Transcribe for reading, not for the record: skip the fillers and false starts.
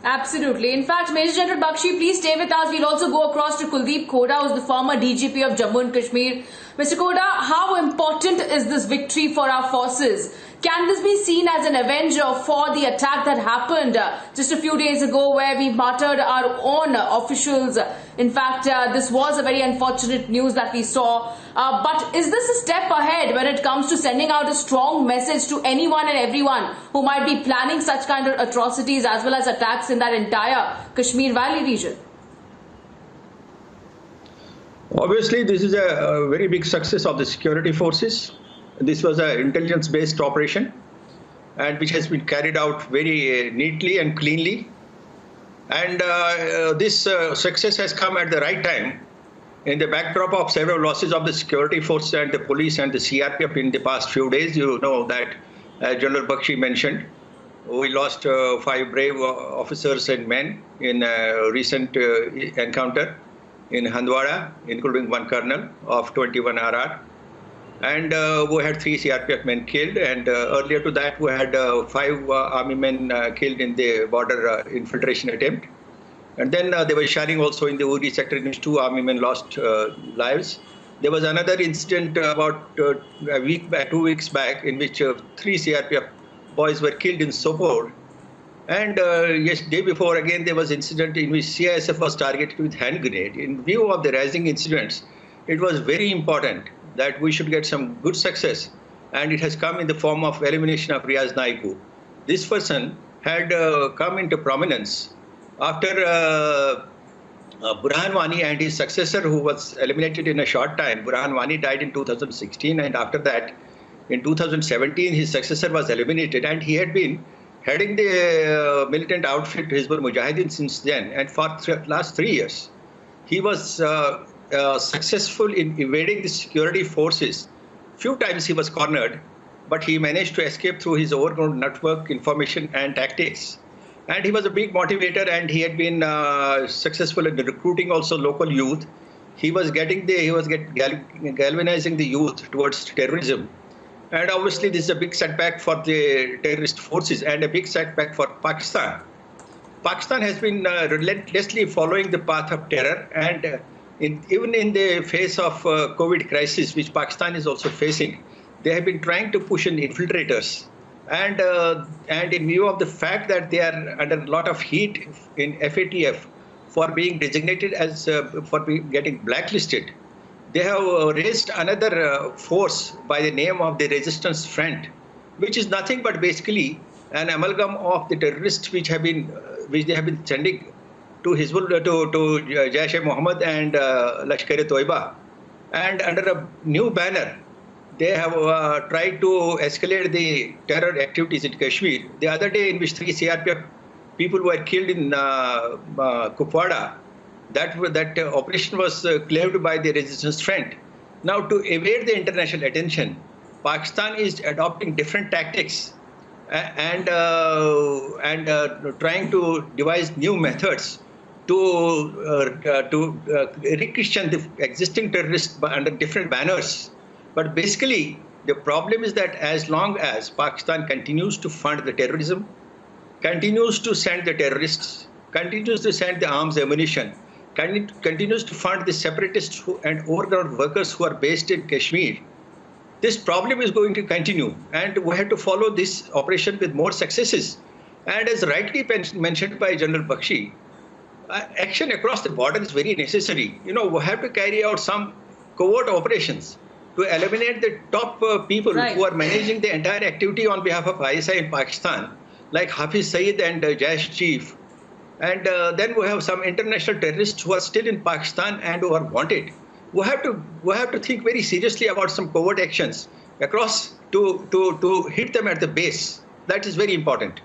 Absolutely. In fact, Major General Bakshi, please stay with us. We'll also go across to Kuldeep Koda, who's the former DGP of Jammu and Kashmir. Mr. Koda, how important is this victory for our forces? Can this be seen as an avenger for the attack that happened just a few days ago, where we martyred our own officials? In fact, this was a very unfortunate news that we saw. But is this a step ahead when it comes to sending out a strong message to anyone and everyone who might be planning such kind of atrocities as well as attacks in that entire Kashmir Valley region? Obviously, this is a very big success of the security forces. This was an intelligence-based operation, and which has been carried out very neatly and cleanly. And this success has come at the right time in the backdrop of several losses of the security forces and the police and the CRPF in the past few days. You know that, as General Bakshi mentioned, we lost 5 brave officers and men in a recent encounter in Handwara, including 1 colonel of 21 RR. And we had 3 CRPF men killed, and earlier to that we had 5 army men killed in the border infiltration attempt. And then there was shelling also in the Uri sector in which 2 army men lost lives. There was another incident about 2 weeks back in which 3 CRPF boys were killed in Sopore. And yes, day before again there was incident in which CISF was targeted with hand grenade. In view of the rising incidents, it was very important that we should get some good success, and it has come in the form of elimination of Riaz Naiku. This person had come into prominence after Burhan Wani and his successor, who was eliminated in a short time. Burhan Wani died in 2016, and after that, in 2017, his successor was eliminated, and he had been heading the militant outfit Hizbul Mujahideen since then, and for last 3 years. He was successful in evading the security forces. Few times he was cornered, but he managed to escape through his overgrown network, information and tactics. And he was a big motivator, and he had been successful in recruiting also local youth. He was galvanizing the youth towards terrorism. And obviously this is a big setback for the terrorist forces and a big setback for Pakistan. Pakistan has been relentlessly following the path of terror, and even in the face of COVID crisis, which Pakistan is also facing, they have been trying to push in infiltrators. And in view of the fact that they are under a lot of heat in FATF for being designated as getting blacklisted, they have raised another force by the name of the Resistance Front, which is nothing but basically an amalgam of the terrorists which they have been sending to Hizbul, to Jaish-e-Mohammed and Lashkar-e-Toiba. And under a new banner, they have tried to escalate the terror activities in Kashmir. The other day, in which 3 CRPF people were killed in Kupwara, that operation was claimed by the Resistance Front. Now, to evade the international attention, Pakistan is adopting different tactics and trying to devise new methods to re-Christian the existing terrorists under different banners. But basically, the problem is that as long as Pakistan continues to fund the terrorism, continues to send the terrorists, continues to send the arms ammunition, continues to fund the separatists and overground workers who are based in Kashmir, this problem is going to continue. And we have to follow this operation with more successes. And as rightly mentioned by General Bakshi, action across the border is very necessary. You know, we have to carry out some covert operations to eliminate the top people who are managing the entire activity on behalf of ISI in Pakistan, like Hafiz Saeed and Jaish Chief. And then we have some international terrorists who are still in Pakistan and who are wanted. We have to think very seriously about some covert actions across to hit them at the base. That is very important.